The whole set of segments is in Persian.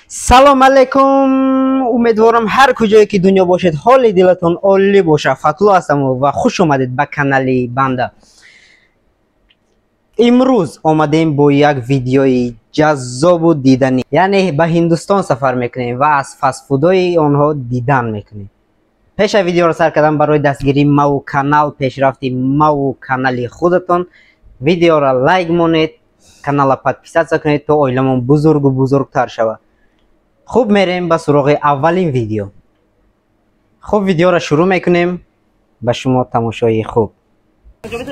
سلام علیکم. امیدوارم هر کجایی که دنیا باشید حال دلتون عالی باشه. فتلو هستم و خوش اومدید به کانال بنده. امروز آمدیم با یک ویدیوی جذاب و دیدنی، یعنی به هندوستان سفر میکنیم و از فست فودهای آنها دیدن میکنیم. پیش ویدیو رو سر کردم برای دستگیری ما و کانال پیشرفتی ما و کانال خودتون. ویدیو را لایک مونید، کانال را پادپیسات کنید تا اویلمون بزرگ و بزرگتر شود. خوب میریم به سراغ اولین ویدیو. خوب ویدیو را شروع میکنیم. به شما تماشای خوب.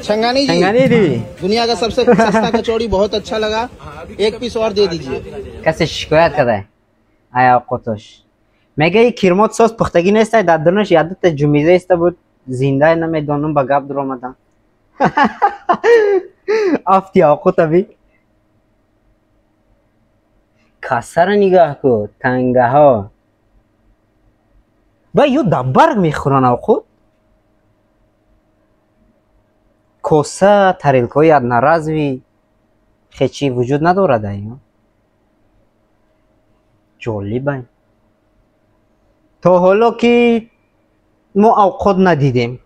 छंगानी जी, दुनिया का सबसे सस्ता कचौड़ी बहुत अच्छा लगा, एक पीस और दे दीजिए. کسی شکایت کرده آیا قطش میگه کرمات ساز پختگی نیست، در درنش یادت جمیزه است بود زنده نمیدانم با گپ در آمدن. افتی آقوت بی کسر نگاه کو تنگه ها با یو دبرگ میخورن آقوت کوسه تریلکوی اد نرازوی خیچی وجود ندارد. اینا جالبه. تا حالا که ما اوقات ندیدیم.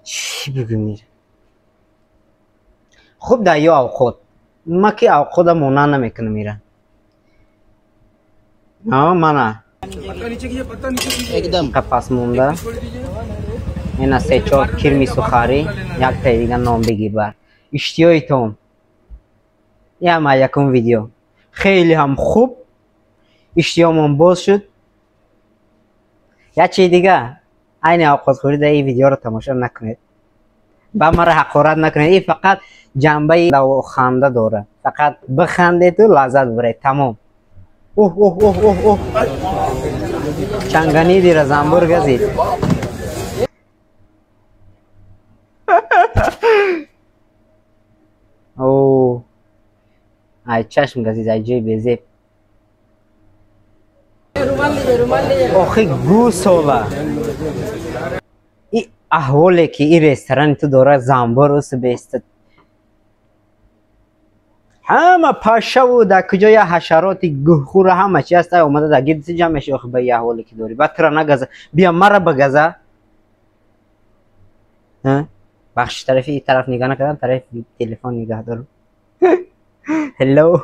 چی بگم؟ خوب در یا اوقات ما که اوقات مونه نمیکنم میره. منه एकदम کپاس مونده. این از 3-4 کرمی سوخاری یک تا دیگه نام بگی بر اشتیای توم. یا ما یکم ویدیو خیلی هم خوب اشتیامون باز شد. یا چی دیگه این اوقات خوری در این ویدیو رو تماشا نکنید، با مرا حقارت نکنید. این فقط جنبه خنده داره، فقط بخندید و لذت برید. تمام. اوه اوه اوه اوه اوه چنگانی دیر زنبور گزید. اوه ای چشم گزید، ای جای بیزیب. آخی گو سولا ای احواله که ای رستوران تو داره زنبور اوست بیستد. همه پاشه و در کجای حشرات گوخور همه چی هست اومده در گرد جمع میشه. آخه به یه حوالی که داری بطره نگزه. بیا مرا بگزه. بخش طرفی این طرف نگاه نکردم، طرف تلفن نگاه دارم. هلو.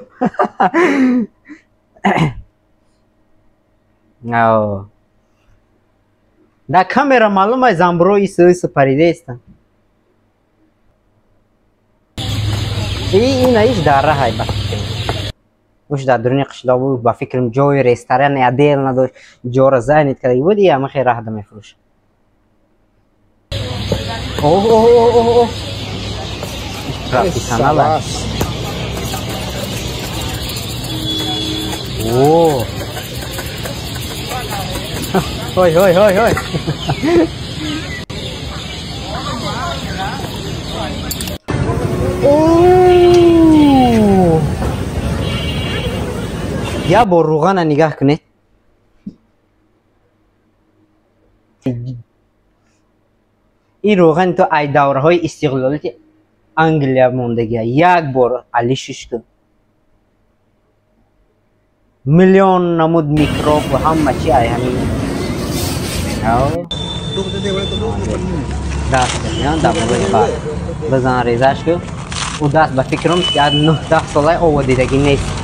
در کامera معلومه زنبرو ایسو پریده استن. این ایش داره های بفکرم وش در درونی قشلا بود. بفکرم جای رستوران یا دیل نداشت جا را ذهنیت کرده بود. یا همه خیلی راه ده میفروش. اوه اوه اوه اوه اوه پروفیشنال است. اوه های های های های یا با روغن نگاه کنید. این روغن تو ای دورهای استقلالیت انگلیا موندگی یک بار علیشش کن. میلیون نمود میکروب و همه چی ای همین دست کنید. دبوی بار بزن ریزش کن و دست به فکرم که 9-10 ساله او دیدگی نیست.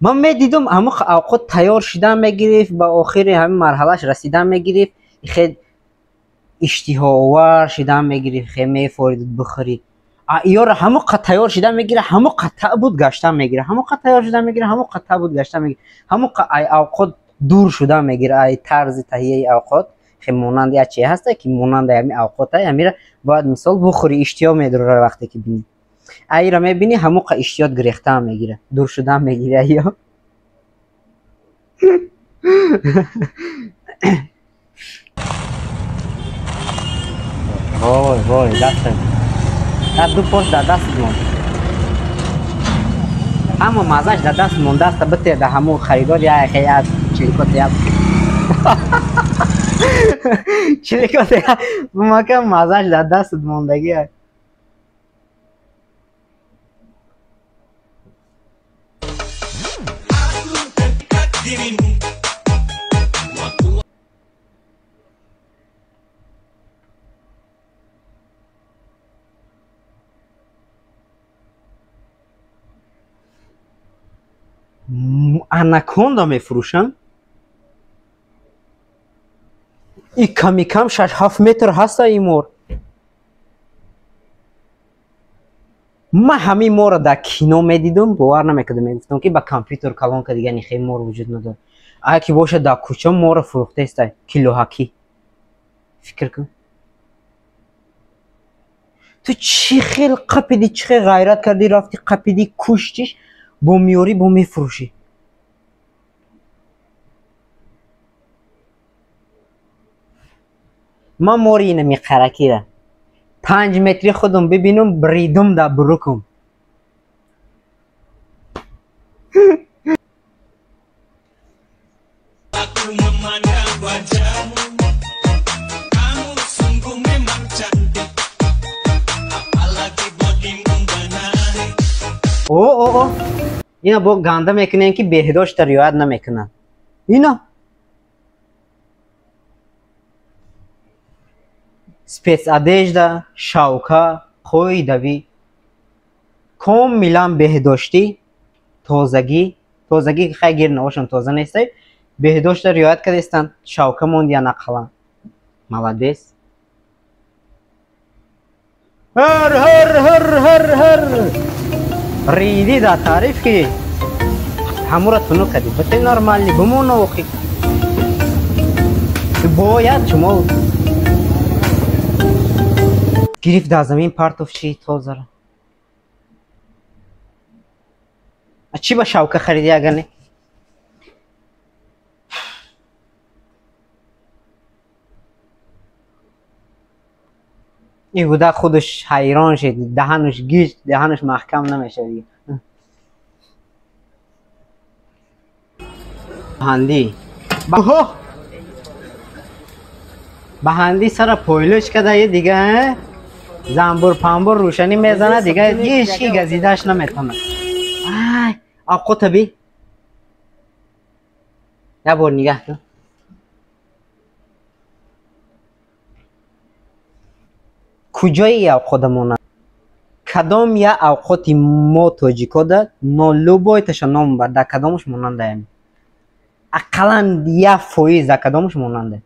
من میدیدم همه اوقات تیار شدن میگرفت، با آخر همین مرحلهش رسیدن میگرفت، خیلی اشتهاور شدن میگرفت، خیلی میفارید بخورید. ایار همه قط تیار شدن میگیره، همه قطع بود گشتن میگیره، همه قط تیار شدن میگیره، همه قطع بود گشتن میگیره، همه اوقات دور شدن میگیره. ای طرز تهیه اوقات خیلی مانند یا چی هسته که مانند همین اوقات های همیره باید مثال بخوری اشتیا میداره. وقتی که بینی ای را میبینی همه اشتیات گریخته هم میگیره، دور شدن میگیره. یا وای وای دست دو پرس در دست جون. اما مازش در دست مونده است بته در همون خریدار یا خیلی چلیکات یا چلیکات یا مکم مازش در دست موندگی است. اناکوندا میفروشم. این کمی کم 6-7 متر هست این مور. من همین مور در کینو میدیدم باور نمیکردم. میگفتم که با کامپیوتر کلان که دیگه خیلی مور وجود نداره. اگه که باشه در کوچه مور فروخته است کیلو هاکی. فکر کن تو چی خیلی قپیدی چی خیلی غیرت کردی رفتی قپیدی کشتیش با میاری با میفروشی. من موری اینه میقرکی را 5 متری خودم ببینم بریدم در بروکم. او اینا با گنده میکنن که بهداشت رعایت نمیکنن. اینا سپیس ادیجدا شاوکا خوی دوی کاملا بهداشتی تازگی که خیلی گیر نوشن تازه نیسته بهداشت رعایت کردستن. شاوکا موند یا نقلا ملادیس هر ریدی دا تعریف کی همورا تونو کدی بته نرمالی بمونو اوکی باید شما گریف دا زمین پارتوف چی توزر چی با شاوکه خریدی اگر نه این بوده خودش حیران شد دهنش گیش دهنش محکم نمیشه دیگه. بهندی سر پویلوش کده یه دیگه زنبور پنبور روشنی میزنه دیگه هیچکی گزیدهش نمیتونه. آقا طبی یه بار نگه کن. کجای یا خودمونه کدام یا اوقاتی ما تاجیکا ده نالو بایتش نام برده کدامش موننده همی اقلا یه فویز ده کدامش موننده.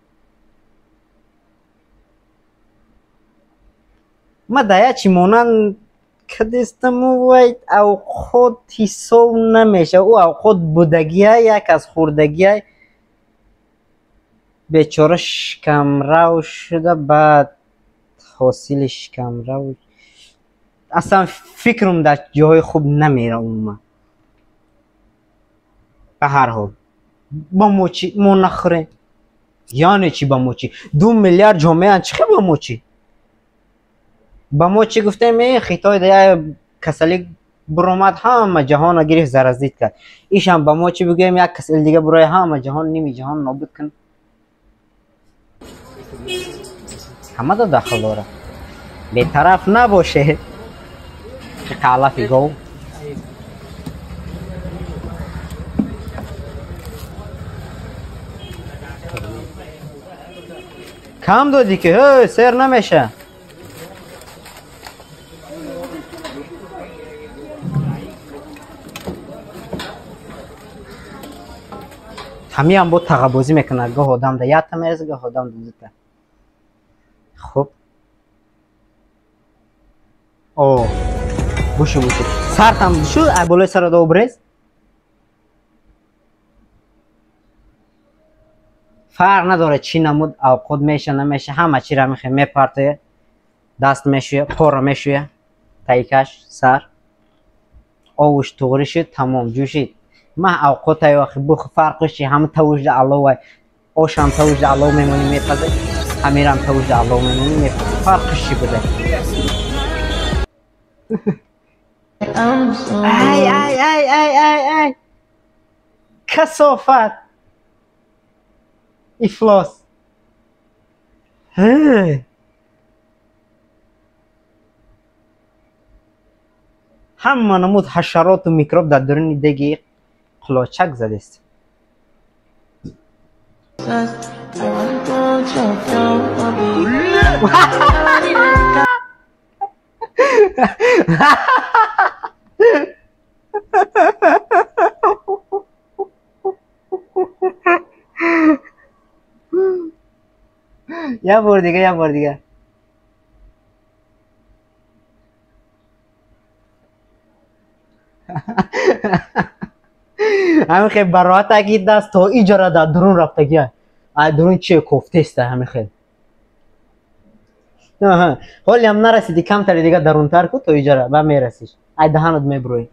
ما ده چی مونند کدستم وید اوقاتی سو نمیشه او اوقات بودگی های یک از خوردگی های بیچاره شکم رو شده بعد حاصلش کم رو اصلا فکرم در جای خوب نمیره اون. به هر حال با موچی ما نخوره یعنی چی با موچی 2 میلیارد جامعه هن چی با موچی با موچی گفته می خیطای دیگه کسلی برومد همه جهان رو گریف زرزید کرد ایش هم با موچی بگویم یک کسل دیگه برای همه جهان نیمی جهان نابود کن همه دا داخل داره به طرف نباشه که قلفی گو کم دادی که سر نمیشه. همین هم بود تقابوزی میکنه گاه آدم ده یاد میرزه گاه آدم دوزیده. خب اوه بوشو سرت هم شو بالای سر دو برز فرق نداره چی نمود اوقات میشه نمیشه همه چی را میخواه میپرته دست میشویه پا را میشویه تایکش سر آوش توغری شد تمام جوشید. ما اوقات های وقت بخ فرقشی همه توجد علوه آش هم توجد علوه میمونی میپزه امیر هم توجد علوه میمونی میپزه فرقشی بوده. ای ای ای ای ای ای کثافت افلاس. همه نمود حشرات و میکروب در درون دیگه قلاچک زده است. یه بار دیگه همین خیلی برات اگید دست تا ایجاره در درون رفته گیه درون چه کفته است همین خیلی حالی هم نرسیدی کم تری دیگه درون تر کن تا ایجاره با میرسیش ای دهانت میبروی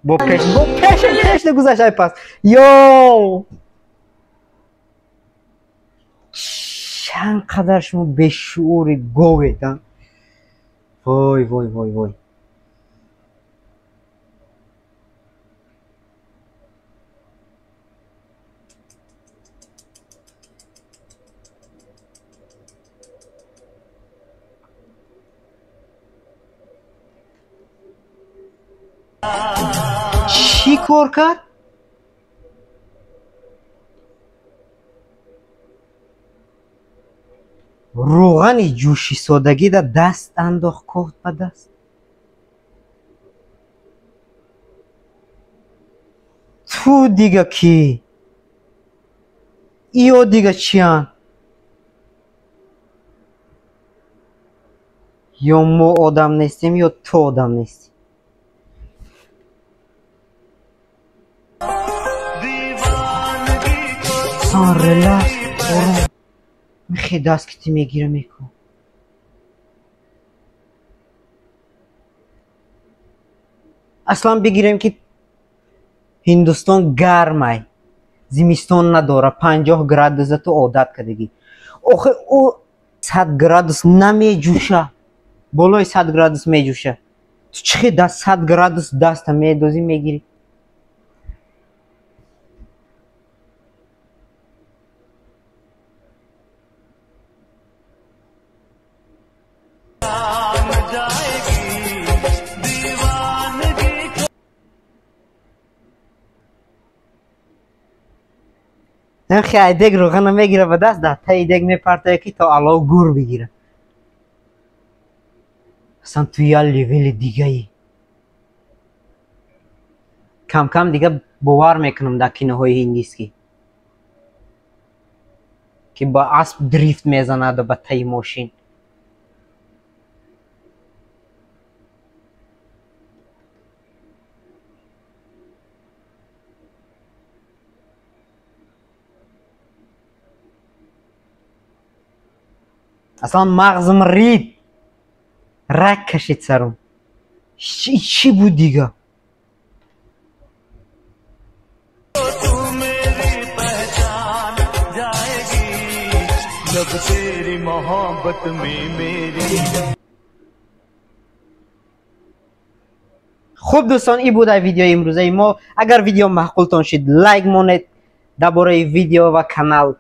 با پیش گذاشت ای پس یو چند قدر شما به شعور گوید. وای وای وای وای چی کار کرد؟ روغن جوشی سادگی در دست انداخت کوفت به دست. تو دیگه کی؟ ایو دیگه چیان؟ یا ما آدم نیستیم یا تو آدم نیستی. ریلکس آرام خیلی دست کتی میگیره میکن. اصلا بگیریم که هندوستان گرمه زمستان نداره 50 گرادوس تو عادت کردگی آخه او 100 گرادوس نمیجوشه بالای 100 گرادوس میجوشه تو چخی دست 100 گرادوس دست میدوزی میگیری. این خیلی دیگ روغن میگیره به دست ده تایی دیگ میپرته که تا علاو گور بگیره. اصلا توی یه لیول دیگه ای کم کم دیگه باور میکنم در کینه های هندیسکی که با اسب دریفت میزنه به تایی ماشین. اصلا مغزم رید رک کشید سرم. چی بود دیگه؟ خب دوستان این بود ویدیو امروزه ما. اگر ویدیو معقولتان شد لایک مونید، درباره ویدیو و کانال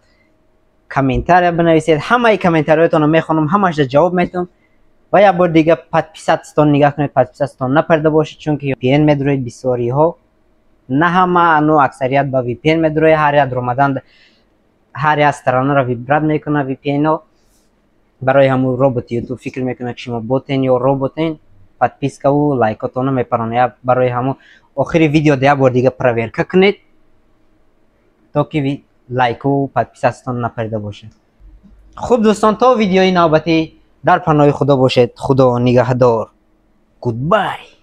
کامنتار بنویسید. همه کامنتارهاتون رو میخونم، همش جواب میدم. و یه بار دیگه پادپیساتون نگاه کنید، پادپیساتون نپرده باشید چون که VPN میدروید بسیاری ها، نه همه نو اکثریت با VPN میدروید. هر یک رمضان هر یک استرانه را ویبرات میکنه VPN ها. برای همون روبوت یوتیوب فکر میکنه که شما بوتین یا روبوتین، پادپیس که و لایکاتون رو میپرانه. برای همون آخری ویدیو دیگه بار دیگه پرورک کنید تا که لایک و پادپیساتون نپرده باشه. خب دوستان تا ویدیوی نوبتی در پناه خدا باشید. خدا نگهدار. گودبای.